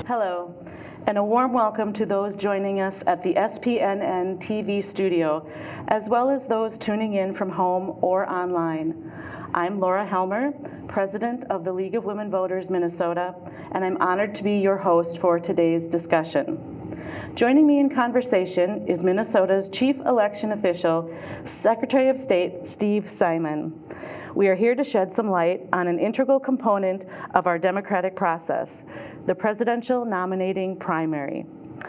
Hello, and a warm welcome to those joining us at the SPNN TV studio, as well as those tuning in from home or online. I'm Laura Helmer, President of the League of Women Voters Minnesota, and I'm honored to be your host for today's discussion. Joining me in conversation is Minnesota's Chief Election Official, Secretary of State Steve Simon. We are here to shed some light on an integral component of our democratic process, the Presidential Nominating Primary.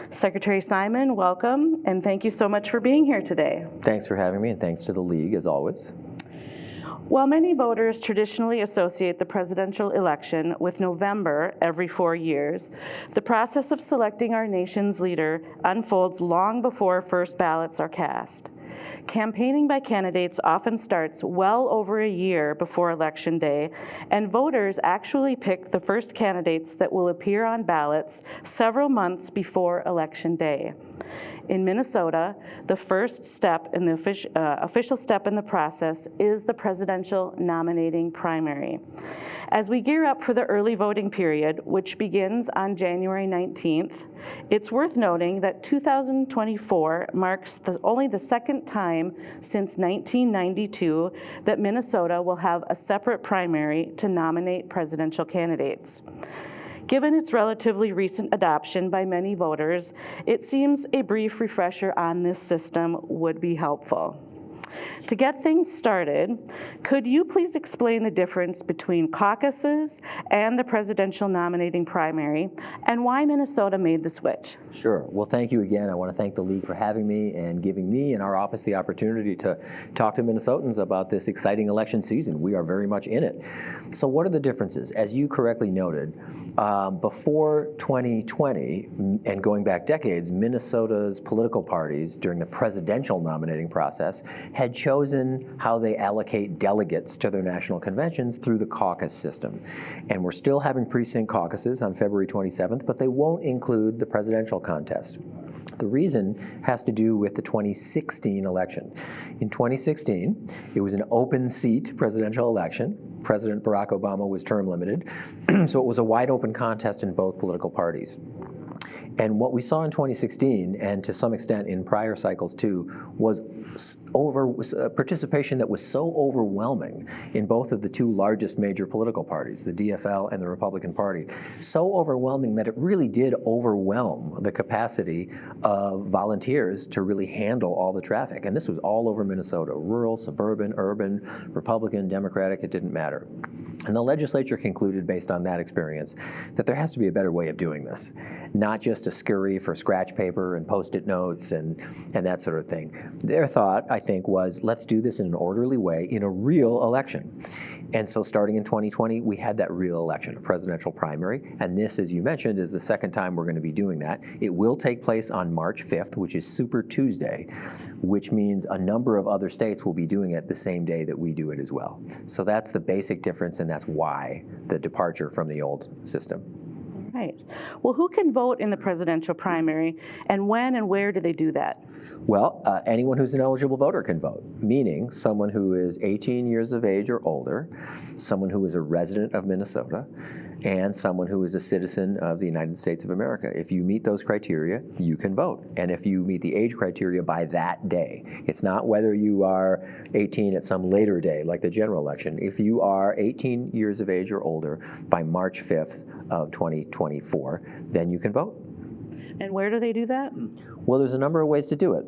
Secretary Simon, welcome, and thank you so much for being here today. Thanks for having me, and thanks to the League, as always. While many voters traditionally associate the presidential election with November every 4 years, the process of selecting our nation's leader unfolds long before first ballots are cast. Campaigning by candidates often starts well over a year before Election Day, and voters actually pick the first candidates that will appear on ballots several months before Election Day. In Minnesota, the first step in the official step in the process is the Presidential Nominating Primary. As we gear up for the early voting period, which begins on January 19th, it's worth noting that 2024 marks only the second time since 1992 that Minnesota will have a separate primary to nominate presidential candidates. Given its relatively recent adoption by many voters, it seems a brief refresher on this system would be helpful. To get things started, could you please explain the difference between caucuses and the presidential nominating primary and why Minnesota made the switch? Sure. Well, thank you again. I want to thank the League for having me and giving me and our office the opportunity to talk to Minnesotans about this exciting election season. We are very much in it. So what are the differences? As you correctly noted, before 2020 and going back decades, Minnesota's political parties during the presidential nominating process had chosen how they allocate delegates to their national conventions through the caucus system. And we're still having precinct caucuses on February 27th, but they won't include the presidential contest. The reason has to do with the 2016 election. In 2016, it was an open seat presidential election. President Barack Obama was term limited, so it was a wide open contest in both political parties. And what we saw in 2016, and to some extent in prior cycles too, was participation that was so overwhelming in both of the two largest major political parties, the DFL and the Republican Party, so overwhelming that it really did overwhelm the capacity of volunteers to really handle all the traffic. And this was all over Minnesota, rural, suburban, urban, Republican, Democratic, it didn't matter. And the legislature concluded, based on that experience, that there has to be a better way of doing this, not just a scurry for scratch paper and Post-it notes and that sort of thing. Their thought, I think, was let's do this in an orderly way in a real election. And so starting in 2020, we had that real election, a presidential primary. And this, as you mentioned, is the second time we're going to be doing that. It will take place on March 5th, which is Super Tuesday, which means a number of other states will be doing it the same day that we do it as well. So that's the basic difference, and that's why the departure from the old system. Right. Well, who can vote in the presidential primary, and when and where do they do that? Well, anyone who's an eligible voter can vote, meaning someone who is 18 years of age or older, someone who is a resident of Minnesota, and someone who is a citizen of the United States of America. If you meet those criteria, you can vote. And if you meet the age criteria by that day, it's not whether you are 18 at some later day, like the general election. If you are 18 years of age or older by March 5th of 2024, then you can vote. And where do they do that? Well, there's a number of ways to do it.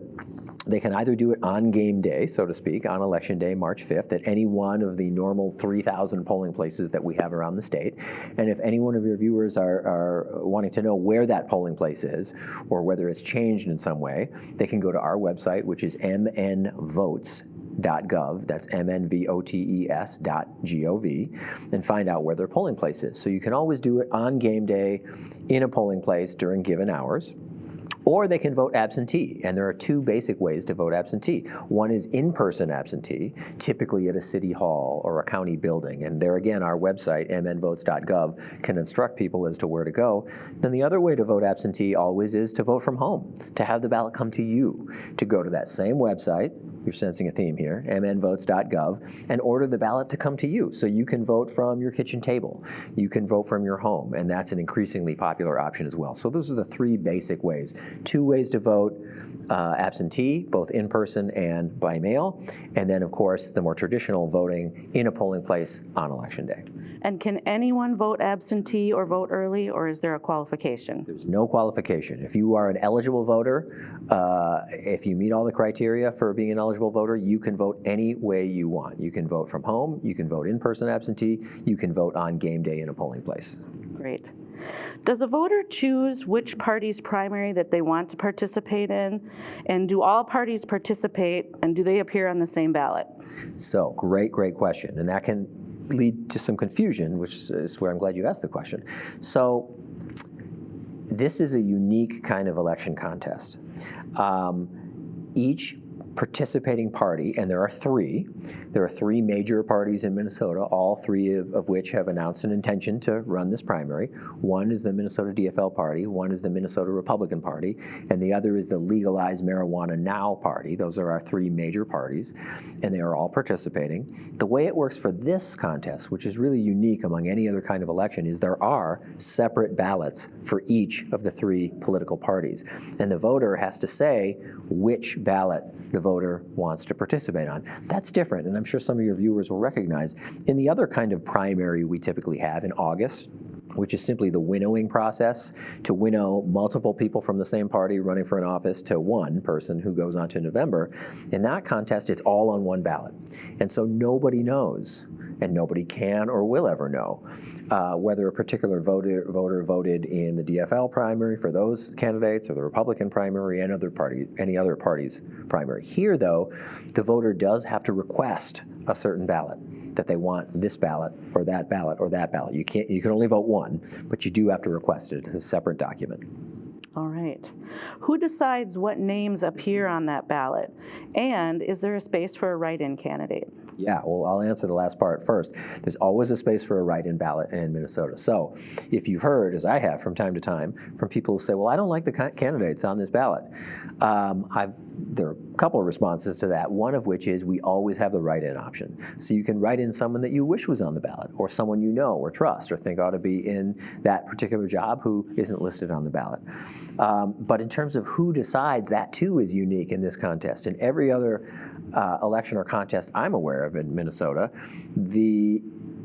They can either do it on game day, so to speak, on Election Day, March 5th, at any one of the normal 3,000 polling places that we have around the state. And if any one of your viewers are wanting to know where that polling place is, or whether it's changed in some way, they can go to our website, which is mnvotes.gov, that's mnvotes.gov, and find out where their polling place is. So you can always do it on game day in a polling place during given hours. Or they can vote absentee, and there are two basic ways to vote absentee. One is in-person absentee, typically at a city hall or a county building, and there again, our website, mnvotes.gov, can instruct people as to where to go. Then the other way to vote absentee always is to vote from home, to have the ballot come to you, to go to that same website, you're sensing a theme here, mnvotes.gov, and order the ballot to come to you. So you can vote from your kitchen table. You can vote from your home, and that's an increasingly popular option as well. So those are the three basic ways. Two ways to vote absentee, both in person and by mail, and then, of course, the more traditional voting in a polling place on Election Day. And can anyone vote absentee or vote early, or is there a qualification? There's no qualification. If you are an eligible voter, if you meet all the criteria for being an eligible voter, you can vote any way you want. You can vote from home, you can vote in-person absentee, you can vote on game day in a polling place. Great. Does a voter choose which party's primary that they want to participate in? And do all parties participate, and do they appear on the same ballot? So, great question. And that can lead to some confusion, which is where I'm glad you asked the question. So, this is a unique kind of election contest. Each participating party, and there are three major parties in Minnesota, all three of which have announced an intention to run this primary. One is the Minnesota DFL Party, one is the Minnesota Republican Party, and the other is the Legalize Marijuana Now Party. Those are our three major parties, and they are all participating. The way it works for this contest, which is really unique among any other kind of election, is there are separate ballots for each of the three political parties, and the voter has to say which ballot the voter wants to participate on. That's different, and I'm sure some of your viewers will recognize. In the other kind of primary we typically have in August, which is simply the winnowing process to winnow multiple people from the same party running for an office to one person who goes on to November. In that contest, it's all on one ballot. And so nobody knows, and nobody can or will ever know, whether a particular voter voted in the DFL primary for those candidates or the Republican primary and any other party's primary. Here, though, the voter does have to request a certain ballot, that they want this ballot or that ballot or that ballot. You can only vote one, but you do have to request it. It's a separate document. All right. Who decides what names appear on that ballot? And is there a space for a write-in candidate? Yeah, well, I'll answer the last part first. There's always a space for a write-in ballot in Minnesota. So if you've heard, as I have from time to time, from people who say, well, I don't like the candidates on this ballot, there are a couple of responses to that, one of which is we always have the write-in option. So you can write in someone that you wish was on the ballot, or someone you know or trust or think ought to be in that particular job who isn't listed on the ballot. But in terms of who decides, that too is unique in this contest. In every other election or contest I'm aware of in Minnesota,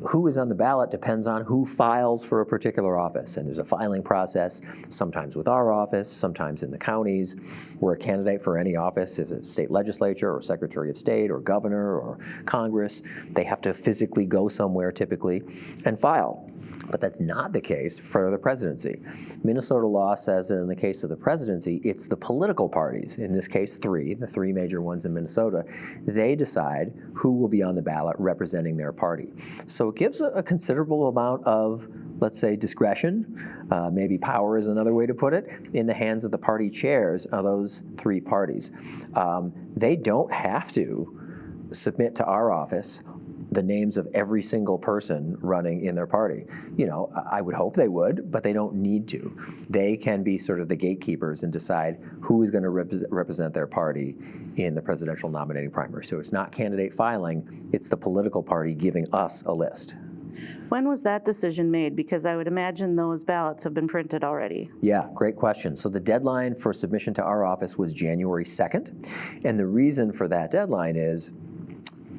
who is on the ballot depends on who files for a particular office. And there's a filing process, sometimes with our office, sometimes in the counties, where a candidate for any office, if it's state legislature or secretary of state or governor or Congress, they have to physically go somewhere typically and file. But that's not the case for the presidency. Minnesota law says that in the case of the presidency, it's the political parties, in this case the three major ones in Minnesota, they decide who will be on the ballot representing their party. So it gives a considerable amount of, let's say, discretion, maybe power is another way to put it, in the hands of the party chairs of those three parties. They don't have to submit to our office the names of every single person running in their party. You know, I would hope they would, but they don't need to. They can be sort of the gatekeepers and decide who is going to represent their party in the presidential nominating primary. So it's not candidate filing, it's the political party giving us a list. When was that decision made? Because I would imagine those ballots have been printed already. Yeah, great question. So the deadline for submission to our office was January 2nd. And the reason for that deadline is,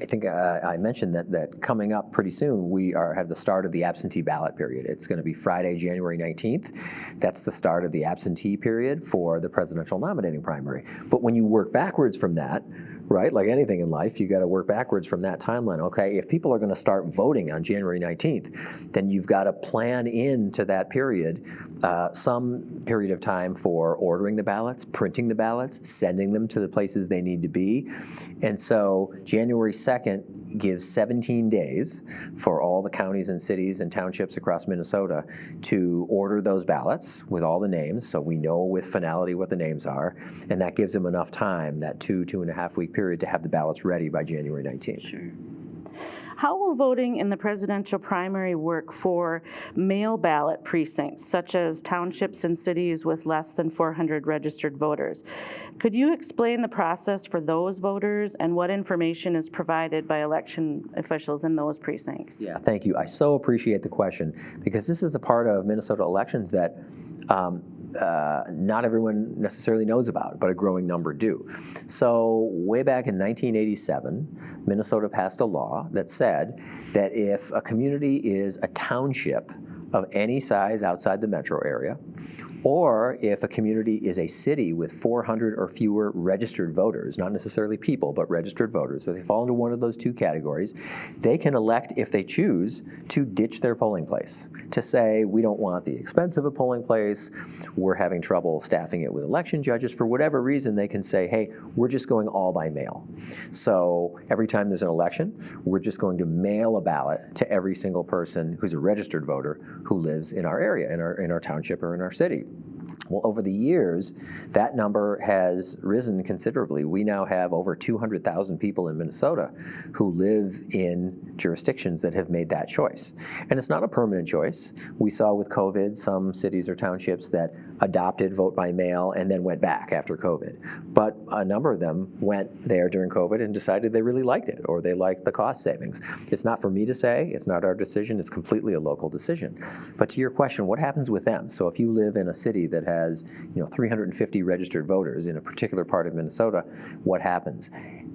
I think I mentioned that coming up pretty soon, we have the start of the absentee ballot period. It's going to be Friday, January 19th. That's the start of the absentee period for the presidential nominating primary. But when you work backwards from that, right? Like anything in life, you got to work backwards from that timeline. Okay, if people are going to start voting on January 19th, then you've got to plan into that period some period of time for ordering the ballots, printing the ballots, sending them to the places they need to be. And so January 2nd gives 17 days for all the counties and cities and townships across Minnesota to order those ballots with all the names, so we know with finality what the names are, and that gives them enough time, that 2.5 week period, to have the ballots ready by January 19th. Sure. How will voting in the presidential primary work for mail ballot precincts, such as townships and cities with less than 400 registered voters? Could you explain the process for those voters and what information is provided by election officials in those precincts? Yeah, thank you. I so appreciate the question, because this is a part of Minnesota elections that not everyone necessarily knows about, but a growing number do. So way back in 1987, Minnesota passed a law that said that if a community is a township of any size outside the metro area, or if a community is a city with 400 or fewer registered voters, not necessarily people, but registered voters, so they fall into one of those two categories, they can elect, if they choose, to ditch their polling place, to say, we don't want the expense of a polling place, we're having trouble staffing it with election judges. For whatever reason, they can say, hey, we're just going all by mail. So every time there's an election, we're just going to mail a ballot to every single person who's a registered voter who lives in our area, in our township or in our city. Well, over the years, that number has risen considerably. We now have over 200,000 people in Minnesota who live in jurisdictions that have made that choice. And it's not a permanent choice. We saw with COVID some cities or townships that adopted vote by mail and then went back after COVID. But a number of them went there during COVID and decided they really liked it, or they liked the cost savings. It's not for me to say, it's not our decision, it's completely a local decision. But to your question, what happens with them? So if you live in a city that has 350 registered voters in a particular part of Minnesota, what happens?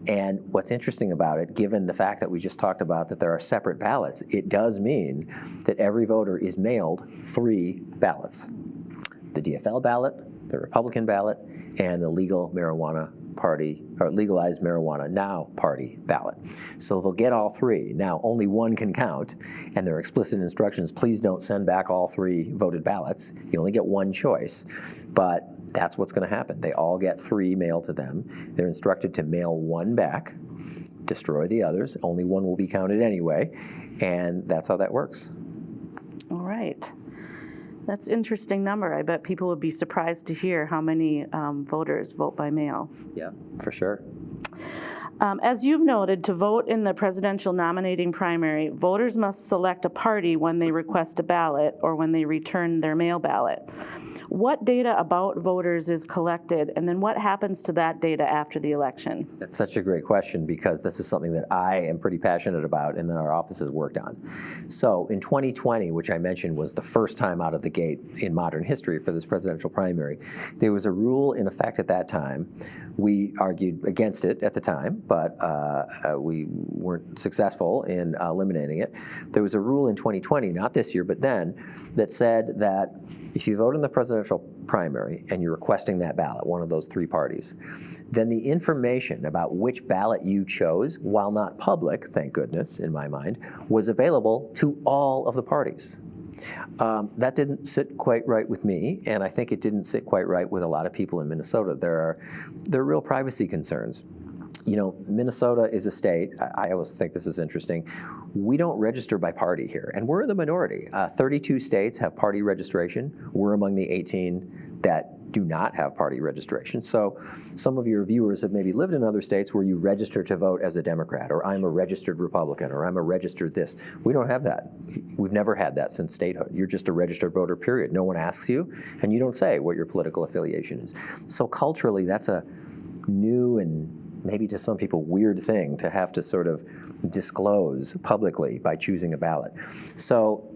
And what's interesting about it, given the fact that we just talked about that there are separate ballots, it does mean that every voter is mailed 3 ballots: the DFL ballot, the Republican ballot, and the legal marijuana party, or legalized marijuana now party ballot. So they'll get all 3. Now, only one can count, and there are explicit instructions, please don't send back all 3 voted ballots. You only get one choice, but that's what's going to happen. They all get 3 mailed to them. They're instructed to mail 1 back, destroy the others. Only 1 will be counted anyway, and that's how that works. All right. That's an interesting number. I bet people would be surprised to hear how many voters vote by mail. Yeah, for sure. As you've noted, to vote in the presidential nominating primary, voters must select a party when they request a ballot or when they return their mail ballot. What data about voters is collected, and then what happens to that data after the election? That's such a great question, because this is something that I am pretty passionate about and that our office has worked on. So in 2020, which I mentioned was the first time out of the gate in modern history for this presidential primary, there was a rule in effect at that time. We argued against it at the time, but we weren't successful in eliminating it. There was a rule in 2020, not this year, but then, that said that if you vote in the presidential primary and you're requesting that ballot, one of those 3 parties, then the information about which ballot you chose, while not public, thank goodness, in my mind, was available to all of the parties. That didn't sit quite right with me, and I think it didn't sit quite right with a lot of people in Minnesota. There are real privacy concerns. Minnesota is a state, I always think this is interesting, we don't register by party here, and we're in the minority. 32 states have party registration. We're among the 18 that do not have party registration. So some of your viewers have maybe lived in other states where you register to vote as a Democrat, or I'm a registered Republican, or I'm a registered this. We don't have that. We've never had that since statehood. You're just a registered voter, period. No one asks you, and you don't say what your political affiliation is. So culturally, that's a new and maybe to some people weird thing to have to sort of disclose publicly by choosing a ballot. So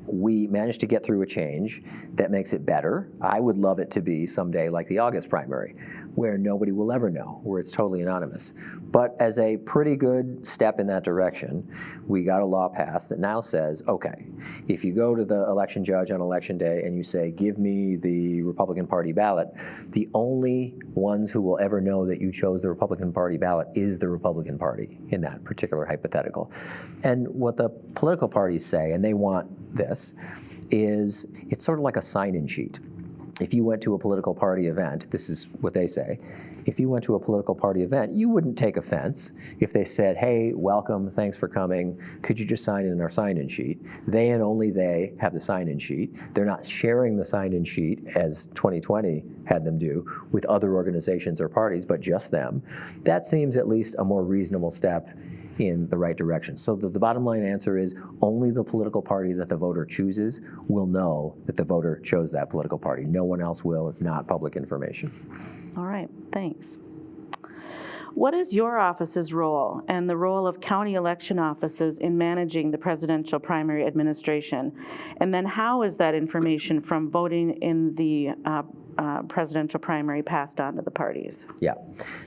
we managed to get through a change that makes it better. I would love it to be someday like the August primary, where nobody will ever know, where it's totally anonymous. But as a pretty good step in that direction, we got a law passed that now says, okay, if you go to the election judge on election day and you say, give me the Republican Party ballot, the only ones who will ever know that you chose the Republican Party ballot is the Republican Party in that particular hypothetical. And what the political parties say, and they want this, is it's sort of like a sign-in sheet. If you went to a political party event, this is what they say, if you went to a political party event, you wouldn't take offense if they said, hey, welcome, thanks for coming, could you just sign in our sign-in sheet? They and only they have the sign-in sheet. They're not sharing the sign-in sheet, as 2020 had them do, with other organizations or parties, but just them. That seems at least a more reasonable step in the right direction. So the bottom line answer is only the political party that the voter chooses will know that the voter chose that political party. No one else will. It's not public information. All right, thanks. What is your office's role and the role of county election offices in managing the presidential primary administration? And then how is that information from voting in the presidential primary passed on to the parties? Yeah.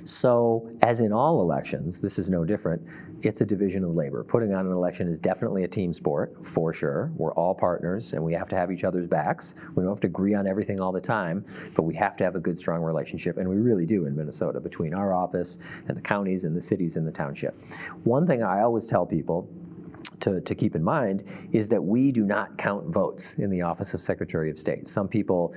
So as in all elections, this is no different. It's a division of labor. Putting on an election is definitely a team sport, for sure. We're all partners, and we have to have each other's backs. We don't have to agree on everything all the time, but we have to have a good, strong relationship, and we really do in Minnesota, between our office and the counties and the cities and the township. One thing I always tell people to keep in mind is that we do not count votes in the Office of Secretary of State. Some people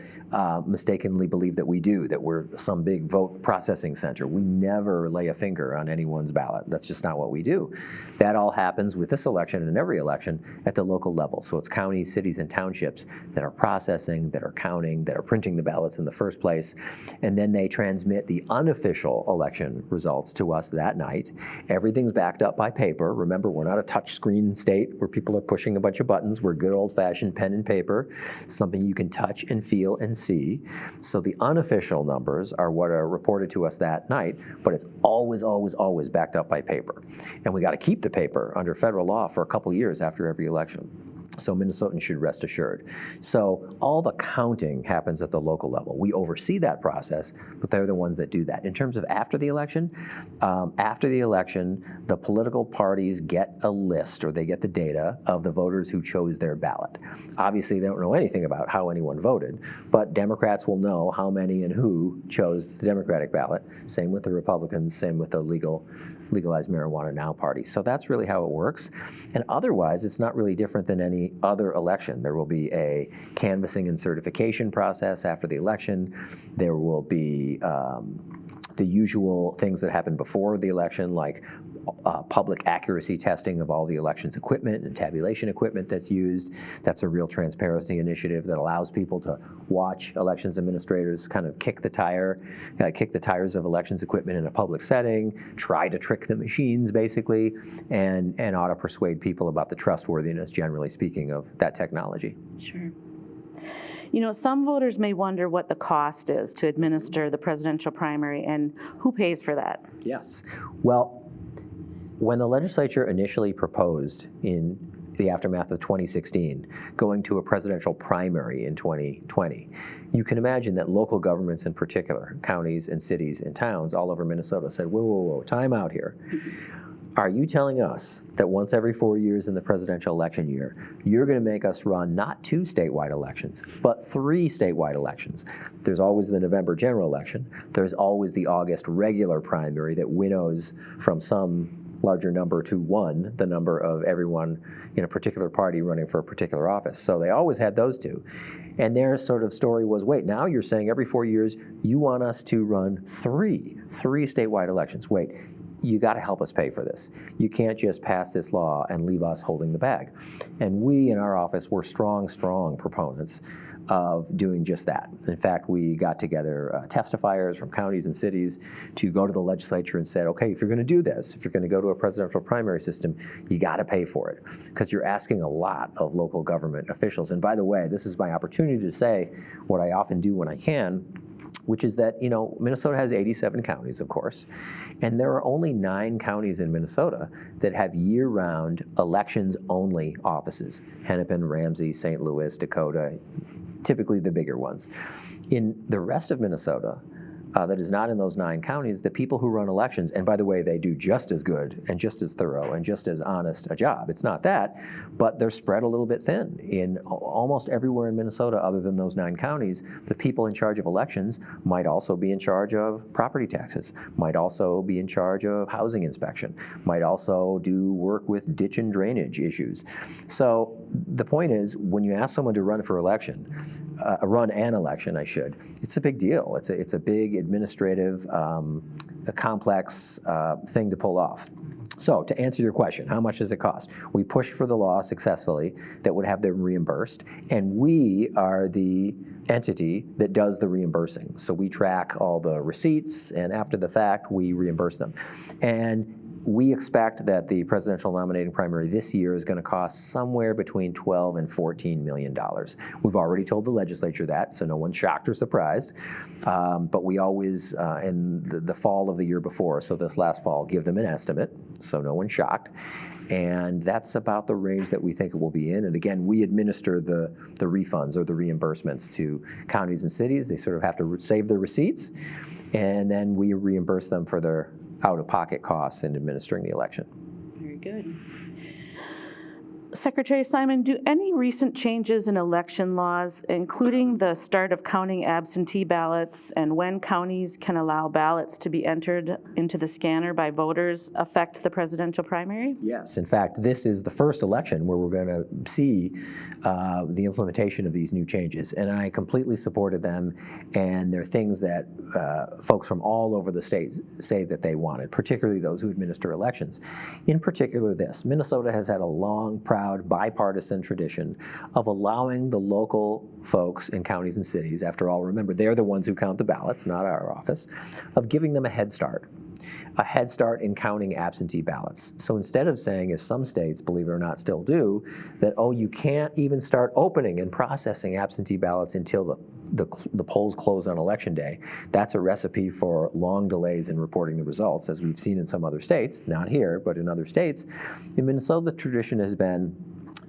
mistakenly believe that we do, that we're some big vote processing center. We never lay a finger on anyone's ballot. That's just not what we do. That all happens with this election and every election at the local level. So it's counties, cities, and townships that are processing, that are counting, that are printing the ballots in the first place, and then they transmit the unofficial election results to us that night. Everything's backed up by paper. Remember, we're not a touch screen state where people are pushing a bunch of buttons. We're good old-fashioned pen and paper, something you can touch and feel and see. So the unofficial numbers are what are reported to us that night, but it's always, always, always backed up by paper. And we got to keep the paper under federal law for a couple years after every election. So Minnesotans should rest assured. So all the counting happens at the local level. We oversee that process, but they're the ones that do that. In terms of after the election, the political parties get a list, or they get the data of the voters who chose their ballot. Obviously, they don't know anything about how anyone voted, but Democrats will know how many and who chose the Democratic ballot. Same with the Republicans, same with the Legalize Marijuana Now party. So that's really how it works. And otherwise, it's not really different than any other election. There will be a canvassing and certification process after the election. There will be the usual things that happen before the election, like public accuracy testing of all the elections equipment and tabulation equipment that's used. That's a real transparency initiative that allows people to watch elections administrators kind of kick the tires of elections equipment in a public setting, try to trick the machines basically, and ought to persuade people about the trustworthiness, generally speaking, of that technology. Sure. You know, some voters may wonder what the cost is to administer the presidential primary and who pays for that. Yes. Well, when the legislature initially proposed in the aftermath of 2016 going to a presidential primary in 2020, you can imagine that local governments in particular, counties and cities and towns all over Minnesota said, whoa, whoa, whoa, time out here. Are you telling us that once every 4 years in the presidential election year, you're going to make us run not 2 statewide elections, but 3 statewide elections? There's always the November general election. There's always the August regular primary that winnows from some larger number to 1, the number of everyone in a particular party running for a particular office. So they always had those 2. And their sort of story was, wait, now you're saying every 4 years you want us to run 3 statewide elections. Wait, you got to help us pay for this. You can't just pass this law and leave us holding the bag. And we in our office were strong, strong proponents of doing just that. In fact, we got together testifiers from counties and cities to go to the legislature and said, okay, if you're going to do this, if you're going to go to a presidential primary system, you got to pay for it, because you're asking a lot of local government officials. And by the way, this is my opportunity to say what I often do when I can, which is that, you know, Minnesota has 87 counties, of course, and there are only 9 counties in Minnesota that have year-round elections-only offices: Hennepin, Ramsey, St. Louis, Dakota, typically the bigger ones. In the rest of Minnesota, that is not in those 9 counties, the people who run elections, and by the way, they do just as good and just as thorough and just as honest a job. It's not that, but they're spread a little bit thin. In almost everywhere in Minnesota other than those 9 counties, the people in charge of elections might also be in charge of property taxes, might also be in charge of housing inspection, might also do work with ditch and drainage issues. So the point is, when you ask someone to run for election, run an election, it's a big deal. It's a big administrative, a complex thing to pull off. So to answer your question, how much does it cost? We pushed for the law successfully that would have them reimbursed, and we are the entity that does the reimbursing. So we track all the receipts, and after the fact, we reimburse them. And we expect that the presidential nominating primary this year is going to cost somewhere between $12 and $14 million. We've already told the legislature that, so no one's shocked or surprised. But we always, in the fall of the year before, so this last fall, give them an estimate, so no one's shocked. And that's about the range that we think it will be in. And again, we administer the refunds or the reimbursements to counties and cities. They sort of have to save their receipts, and then we reimburse them for their out-of-pocket costs in administering the election. Very good. Secretary Simon, do any recent changes in election laws, including the start of counting absentee ballots and when counties can allow ballots to be entered into the scanner by voters, affect the presidential primary? Yes. In fact, this is the first election where we're going to see the implementation of these new changes, and I completely supported them, and they're things that folks from all over the state say that they wanted, particularly those who administer elections. In particular this, Minnesota has had a long, proud, bipartisan tradition of allowing the local folks in counties and cities, after all, remember, they're the ones who count the ballots, not our office, of giving them a head start in counting absentee ballots. So instead of saying, as some states, believe it or not, still do, that, oh, you can't even start opening and processing absentee ballots until the polls close on election day, that's a recipe for long delays in reporting the results, as we've seen in some other states, not here, but in other states. In Minnesota, the tradition has been,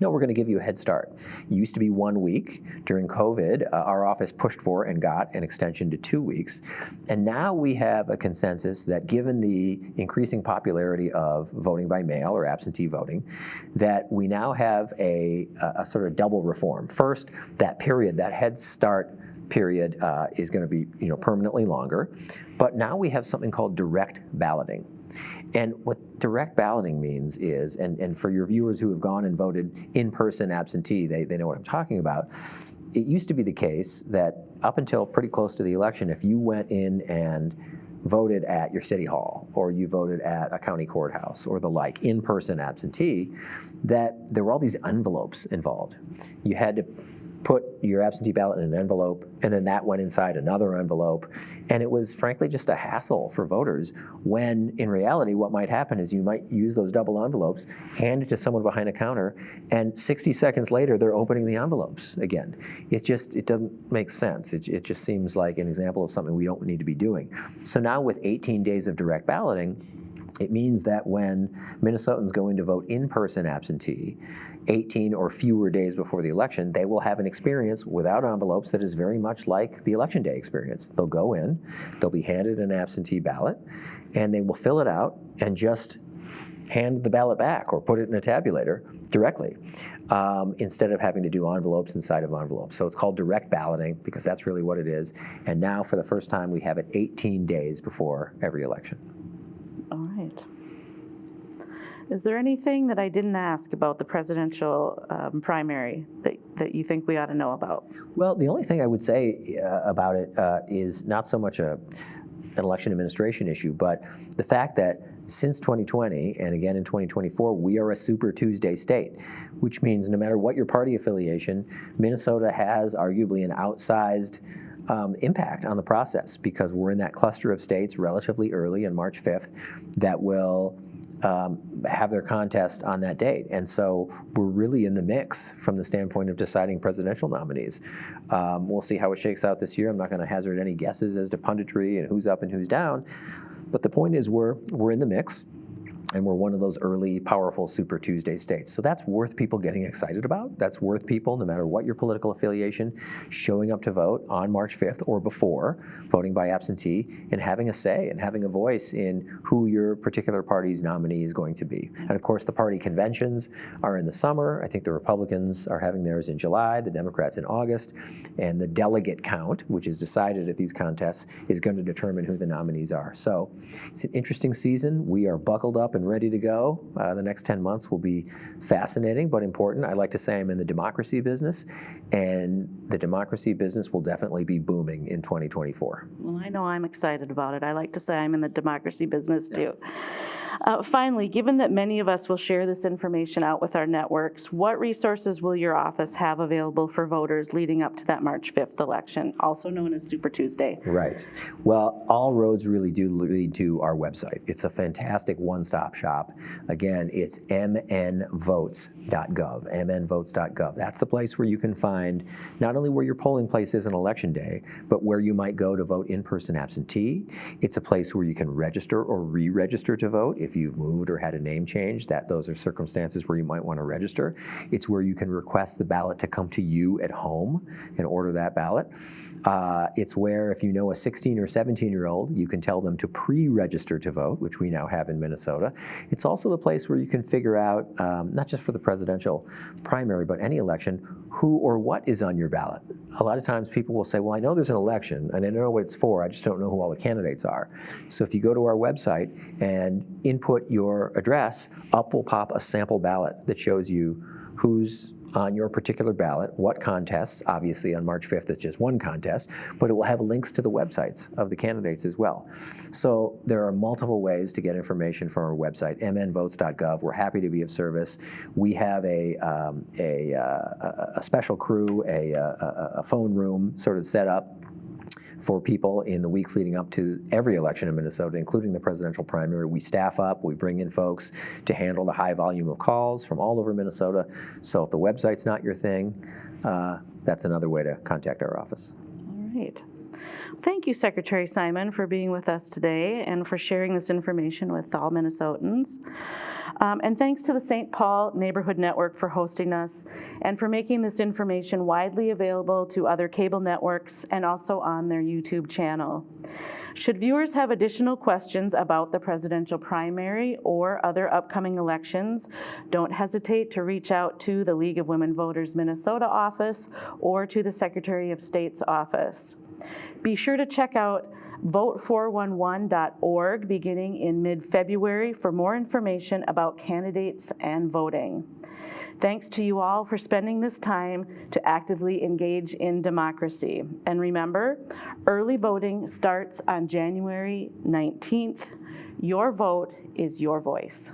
no, we're going to give you a head start. It used to be 1 week. During COVID, our office pushed for and got an extension to 2 weeks. And now we have a consensus that given the increasing popularity of voting by mail or absentee voting, that we now have a sort of double reform. First, that period, that head start period is going to be permanently longer. But now we have something called direct balloting. And what direct balloting means is, and for your viewers who have gone and voted in-person absentee, they know what I'm talking about. It used to be the case that up until pretty close to the election, if you went in and voted at your city hall, or you voted at a county courthouse, or the like, in-person absentee, that there were all these envelopes involved. You had to put your absentee ballot in an envelope, and then that went inside another envelope. And it was frankly just a hassle for voters, when in reality what might happen is you might use those double envelopes, hand it to someone behind a counter, and 60 seconds later they're opening the envelopes again. It doesn't make sense. It just seems like an example of something we don't need to be doing. So now with 18 days of direct balloting, it means that when Minnesotans go in to vote in-person absentee, 18 or fewer days before the election, they will have an experience without envelopes that is very much like the election day experience. They'll go in, they'll be handed an absentee ballot, and they will fill it out and just hand the ballot back or put it in a tabulator directly, instead of having to do envelopes inside of envelopes. So it's called direct balloting because that's really what it is. And now for the first time, we have it 18 days before every election. All right. Is there anything that I didn't ask about the presidential primary that you think we ought to know about? Well, the only thing I would say about it is not so much an election administration issue, but the fact that since 2020, and again in 2024, we are a Super Tuesday state, which means no matter what your party affiliation, Minnesota has arguably an outsized impact on the process, because we're in that cluster of states relatively early on March 5th that will have their contest on that date. And so we're really in the mix from the standpoint of deciding presidential nominees. We'll see how it shakes out this year. I'm not going to hazard any guesses as to punditry and who's up and who's down. But the point is we're in the mix. And we're one of those early, powerful Super Tuesday states. So that's worth people getting excited about. That's worth people, no matter what your political affiliation, showing up to vote on March 5th or before, voting by absentee, and having a say and having a voice in who your particular party's nominee is going to be. And of course, the party conventions are in the summer. I think the Republicans are having theirs in July, the Democrats in August, and the delegate count, which is decided at these contests, is going to determine who the nominees are. So it's an interesting season. We are buckled up and ready to go. The next 10 months will be fascinating but important. I like to say I'm in the democracy business, and the democracy business will definitely be booming in 2024. Well, I know I'm excited about it. I like to say I'm in the democracy business too. Finally, given that many of us will share this information out with our networks, what resources will your office have available for voters leading up to that March 5th election, also known as Super Tuesday? Right. Well, all roads really do lead to our website. It's a fantastic one-stop shop. Again, it's mnvotes.gov, mnvotes.gov. That's the place where you can find not only where your polling place is on election day, but where you might go to vote in-person absentee. It's a place where you can register or re-register to vote if you've moved or had a name change. Those are circumstances where you might want to register. It's where you can request the ballot to come to you at home and order that ballot. It's where, if you know a 16 or 17-year-old, you can tell them to pre-register to vote, which we now have in Minnesota. It's also the place where you can figure out, not just for the presidential primary, but any election, who or what is on your ballot. A lot of times people will say, well, I know there's an election, and I know what it's for, I just don't know who all the candidates are. So if you go to our website and input your address, up will pop a sample ballot that shows you who's on your particular ballot, what contests. Obviously on March 5th, it's just one contest, but it will have links to the websites of the candidates as well. So there are multiple ways to get information from our website, mnvotes.gov. We're happy to be of service. We have a special crew, a phone room sort of set up for people in the weeks leading up to every election in Minnesota, including the presidential primary. We staff up, we bring in folks to handle the high volume of calls from all over Minnesota. So if the website's not your thing, that's another way to contact our office. All right. Thank you, Secretary Simon, for being with us today and for sharing this information with all Minnesotans. And thanks to the St. Paul Neighborhood Network for hosting us and for making this information widely available to other cable networks and also on their YouTube channel. Should viewers have additional questions about the presidential primary or other upcoming elections, don't hesitate to reach out to the League of Women Voters Minnesota office or to the Secretary of State's office. Be sure to check out vote411.org beginning in mid-February for more information about candidates and voting. Thanks to you all for spending this time to actively engage in democracy. And remember, early voting starts on January 19th. Your vote is your voice.